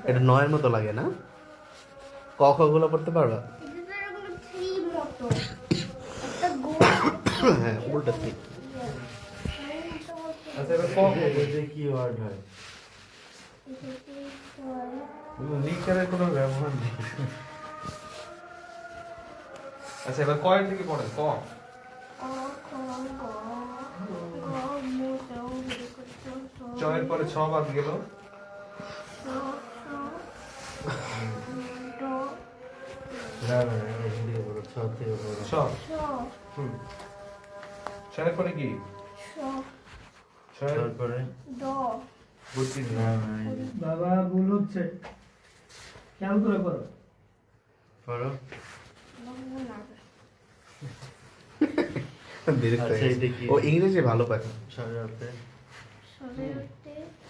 এটা নয়ের মতো লাগে না? ক খ গুলো পড়তে পারবা? হ্যাঁ উল্টা ঠিক। আচ্ছা এবার ক কি ওয়ার্ড হয়? লিখারের কোনো ব্যবহার নেই। আচ্ছা এবার কয় থেকে পড়ে ক? চয়ের পরে ছ বাদ গেল। ছ। ছয়ের পরে কি? ছয়ের পরে বাবা ভুল হচ্ছে, খেয়াল করে করো। পড়ো। বিরক্ত আচ্ছা, হয়ে এটা গেছে। কি? ও ইংরেজি ভালো পারে। সাজাতে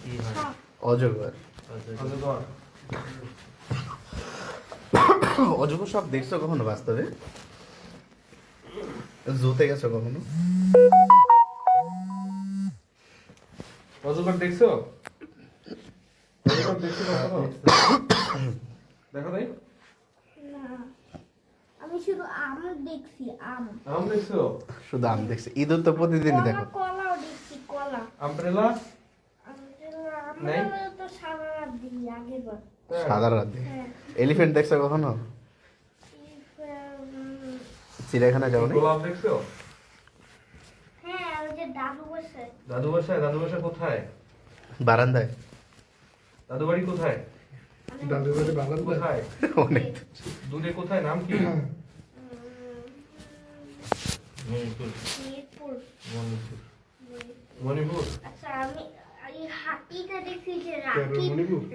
কি হয়? অজগর। অজগর। অজগর সব দেখছো কখনো বাস্তবে? জুতে গেছো কখনো? অজগর দেখছো? অজগর দেখছো কখনো? দেখো নাই? না, আমি শুধু আম দেখছি, আম। আম দেখছো? শুধু আমি দেখছি, ইঁদুর তো প্রতিদিনই দেখো। কলাও দেখছি, কলা। আমব্রেলা? নাই? আমরা তো সারা রাত দিই আগেরবার। সাদা রাত দেখে। হ্যাঁ। এলিফ্যান্ট দেখছো কখনো? চিড়িয়াখানা যাও নি? গোলাপ দেখছো? হ্যাঁ, ওই যে দাদু বসে। দাদু বাসায়? দাদু বাসা কোথায়? বারান্দায়। দাদু বাড়ি কোথায়? দাদু বাড়ি বাগান কোথায়? অনেক দূরে কোথায়? নাম কি? মিরপুর। মণিপুর। আচ্ছা, আমি এই হাতিটা দেখছি যে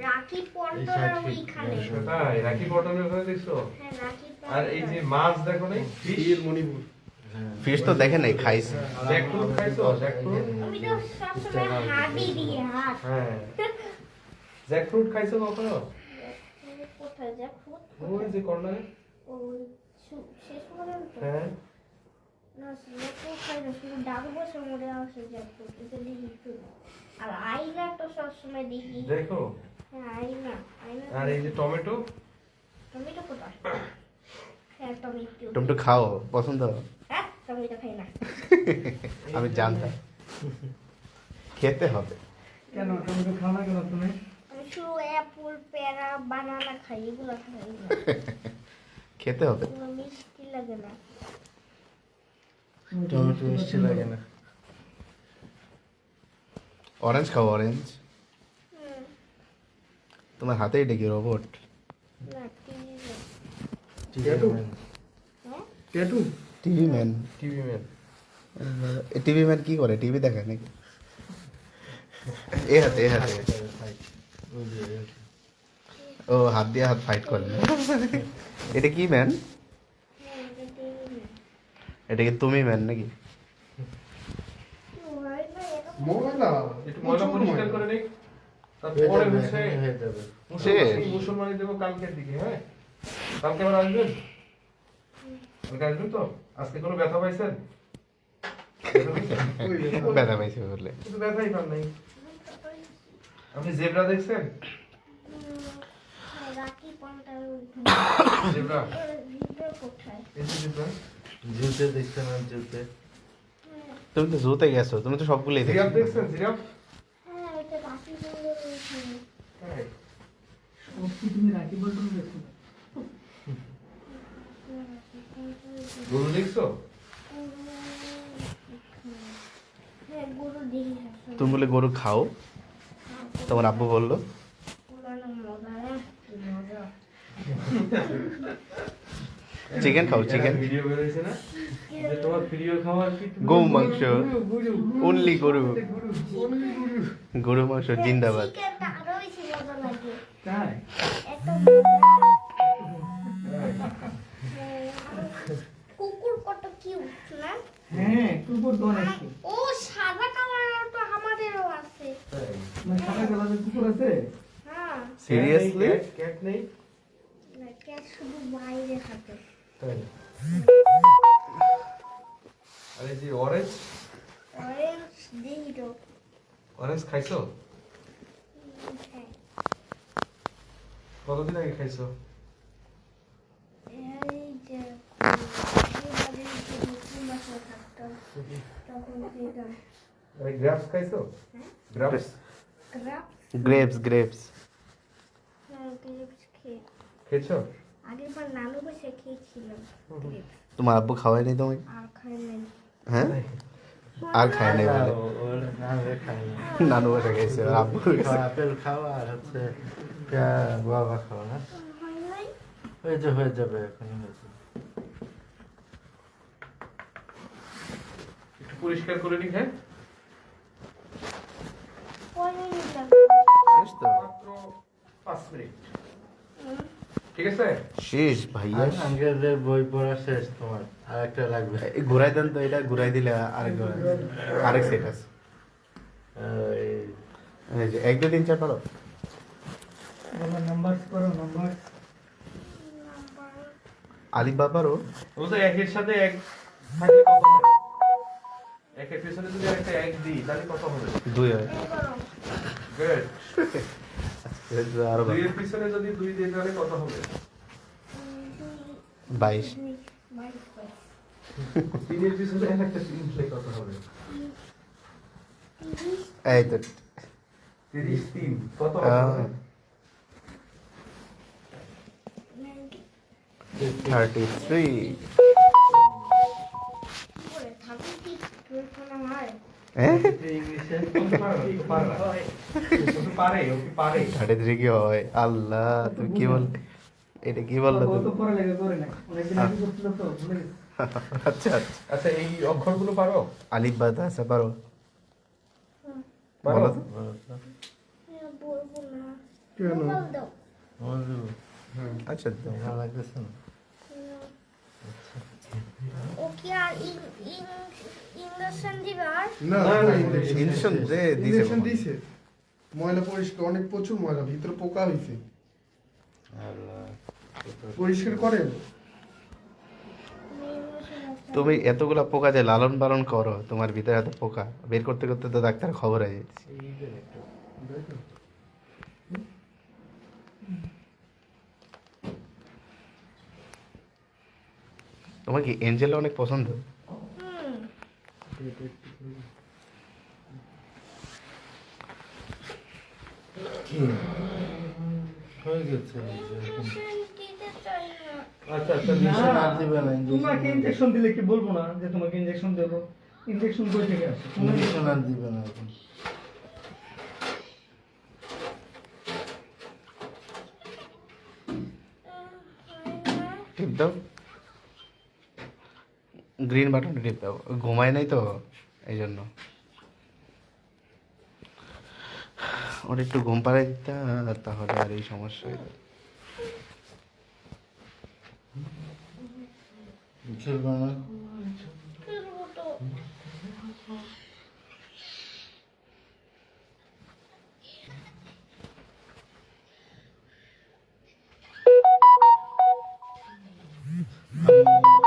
রাখি পন্টনার ওইখানে। সেটাই রাখি পটনের ওখানে দেখছো? হ্যাঁ, রাখি আর এই যে মাছ দেখো নাই? ফিশ মণিপুর। ফিশ তো দেখে নাই, খাইছে। জ্যাকফ্রুট খাইছো? জ্যাকফ্রুট? আমি তো সবসময় হাতি দিয়ে হাত। হ্যাঁ। জ্যাকফ্রুট খাইছো কখনো? কোথায় জ্যাকফ্রুট? ওই যে কর্নারে। ওই শেষ পর্যন্ত? হ্যাঁ। না, জ্যাকফ্রুট খাই না, শুধু দাদু বসে মরে আসে জ্যাকফ্রুট, এটা দেখি একটু। আর আইনা তো সবসময় দেখি। দেখো। হ্যাঁ, আইনা। আর এই যে টমেটো? টমেটো কোথায়? হ্যাঁ, টমেটো। টমেটো খাও, পছন্দ? হ্যাঁ, টমেটো খাই না। আমি জানতাম খেতে হবে। কেন টমেটো খাও না কেন তুমি? আমি শুধু অ্যাপল, পেয়ারা, বানানা খাই, এগুলো খাই না। খেতে হবে। এগুলো মিষ্টি লাগে না। টমেটো মিষ্টি লাগে না। অরেঞ্জ খাও, অরেঞ্জ। হুম, তোমার হাতে এটা কি রোবট? না, টিভি না। ট্যাটু? হ্যাঁ? Tattoo? TV man. TV man. TV man কি করে? টিভি দেখে নাকি? এ হাতে, এ হাতে। ও হাত দিয়ে হাত ফাইট করে না? এটা কি ম্যান? হ্যাঁ, এটা টিভি না। এটা কি তুমি ম্যান নাকি? মোবাইল না, এটা ময়লা। একটু ময়লা পরিষ্কার করে নিক। তারপরে হচ্ছে মুসলমানি দেবো কালকের দিকে, হ্যাঁ? কালকে আবার আসবেন? কালকে আসবেন তো? আজকে কোনো ব্যথা পাইছেন? ব্যথা পাইছে বললে। কিন্তু ব্যথাই পান নাই। আপনি জেব্রা দেখছেন? হ্যাঁ, রাখি পন্টনার জেব্রা? ভিডিও কোথায়? এই যে জেব্রা? জুতে দেখতে না জুতে হ্যাঁ, তুমি তো জুতে গেছো, তুমি তো সবগুলোই জিরাফ দেখছো। দেখছেন? জিরাফ? হ্যাঁ, এটা রাখি পন্টনার ওইখানে। হ্যাঁ। সব কি তুমি রাখি বলতো দেখো? গরু দেখছো? হ্যাঁ, গরু দেখি সবসময়। তুমি বলে গরু খাও? তোমার আব্বু বললো। পুরানো মজা, কি মজা। চিকেন খাও, চিকেন। ভিডিও বের হয়েছে না? যে তোমার প্রিয় খাবার কি? গরু মাংস, অনলি গরু। গরু মাংস জিন্দাবাদ। চিকেনটা আরো বেশি মজা লাগে। তাই? এত মজা। কুকুর কত কিউট না? হ্যাঁ, কুকুর তো অনেক। ও সাদা কালারের তো আমাদেরও আছে। মানে সাদা কালারের কুকুর আছে? হ্যাঁ, Seriously? ক্যাট নেই? না, ক্যাট শুধু বাইরে থাকে। তাই। আর এই যে অরেঞ্জ? অরেঞ্জ দেখি তো। অরেঞ্জ খাইছো? হ্যাঁ। কতদিন আগে খাইছো? এই যে এবারে যে নতুন বাসা থাকতাম তখন খেতাম আরে গ্রাপস খাইছো? হ্যাঁ? গ্রাপস গ্রাপ গ্রেপস গ্রেপস গ্রেপস খেয়ে খেয়েছো? আগের বার নানু বসে খেয়েছিলাম গ্রেপস তোমার আব্বু খাওয়াই নাই তোমাকে? আর খাই নাই হ্যাঁ আর খায় নাই বলে ওর নাম খায় না। নানু বসে খাইছে আর আব্বু খাও, আপেল খাও আর হচ্ছে গোয়াভা খাও, হ্যাঁ? হয় নাই হয়ে যাবে এখনই হয়ে যাবে। একটু পরিষ্কার করে নি, হ্যাঁ? পরে নিলাম শেষ তো মাত্র 5 মিনিট। ঠিক আছে? শেষ ভাইয়া আঙ্কেলের বই পড়া শেষ তোমার, আর একটা লাগবে। এই ঘুরাই দেন তো, এটা ঘুরাই দিলে আরেক সেট আছে এই এই যে 1 2 3 4 পারো নাম্বার করো নাম্বার আলিফ বা পারো ও তো একের সাথে এক থাকলে কত হয়? একের পিছনে যদি একটা এক দিই তাহলে কত হবে? 2 হয় গুড। আরো দুইয়ের পিছনে যদি 2 দিই তাহলে কত হবে? 22 তিনের পিছনে একটা 3 দিলে কত হবে? এই তো 30 3 কত হবে? 33 হ্যাঁ ইংলিশে বলতে পারে না, তো পারে না। ও তো পারে, ও কি পারে? 33 কি হয় আল্লাহ তুমি কি বল এটা কি বললে ও তো তুমি পরে লেগে করে না অনেকদিন আগে করছিল তো ভুলে গেছি আচ্ছা আচ্ছা আচ্ছা এই অক্ষরগুলো পারো? আলিফ বা তা আছে পারো পারো? বলো তো বলবো না কেন? মোবাইল দাও বন্ধু আচ্ছা ভালো লাগতেছে না? ও কি আর ইঞ্জেকশন দিবে আর না না, না, ইনজেকশন দে দিছে ইঞ্জেকশন দিছে ময়লা পরিষ্কার অনেক প্রচুর ময়লা ভিতরে পোকা হয়েছে আল্লাহ পরিষ্কার করেন তুমি এতগুলা পোকা যে লালন পালন করো তোমার ভিতরে এত পোকা বের করতে করতে তো ডাক্তার খবর হয়ে যাচ্ছে তোমার কি এঞ্জেল অনেক পছন্দ কি হয়ে গেছে ইঞ্জেকশন দিতে চাই না আচ্ছা আচ্ছা ইঞ্জেকশন আর দিবে না, তোমাকে ইনজেকশন দিলে কি বলবো না যে তোমাকে ইনজেকশন দেবো ইনজেকশন কই থেকে আসে ইঞ্জেকশন আর দিবে না এখন। টিপ দাও গ্রিন বাটন টিপ দাও ঘুমায় নাই তো এই জন্য ওর একটু ঘুম পাড়াই দিতে তাহলে আর এই সমস্যা হয়ে যেত। খেলবে না? খেলবো তো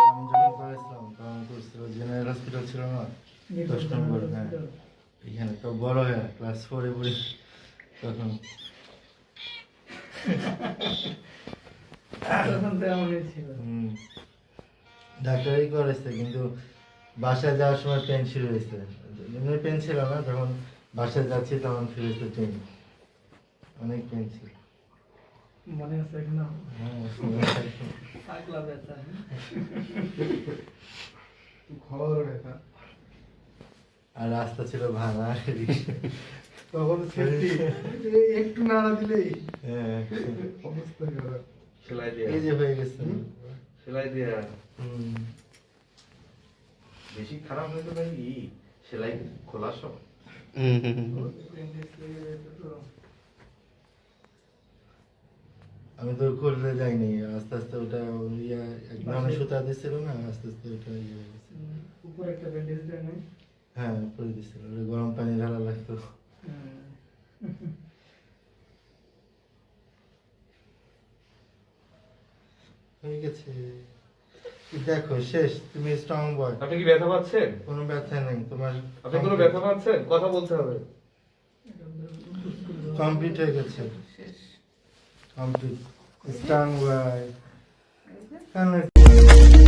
আমি যখন করেছিলাম তখন করছিল জেনারেল হসপিটাল ছিল না 10 নম্বর, হ্যাঁ এখানে তো বড় হয়ে ক্লাস 4-এ পড়ি তখন তখন তো এমনই ছিল ডাক্তারই করেছে কিন্তু বাসায় যাওয়ার সময় পেন শুরু হয়েছে, এমনি পেন ছিল না, যখন বাসায় যাচ্ছি তখন শুরু হয়েছে পেন, অনেক পেন ছিল। মনে আছে এখন হ্যাঁ পাগলা ব্যথা ঘর ব্যথা আর রাস্তা ছিল ভাঙা। তখন সেফটি একটু নাড়া দিলেই হ্যাঁ অবস্থা খারাপ সেলাই দিয়া এই যে হয়ে গেছে। সেলাই দিয়া হুম। বেশি খারাপ হয়ে গেলে কি সেলাই খোলার সময় হুম হুম হুম। আমি তো করতে যাইনি, আস্তে আস্তে ওটা ইয়া একদম সুতা দিছিল না, আস্তে আস্তে ওটা ইয়ে হয়ে গেছে। উপরে একটা ব্যান্ডেজ দেয় নাই হ্যাঁ করে দিছিল, ওটা গরম পানি ঢালা লাগতো। হয়ে গেছে, দেখো শেষ, তুমি স্ট্রং বয়, আপনি কি ব্যথা পাচ্ছেন? কোনো ব্যথা নেই তোমার, আপনি কোনো ব্যথা পাচ্ছেন? কথা বলতে হবে। কমপ্লিট হয়ে গেছে। কমপ্লিট স্ট্রং বয় এই যে।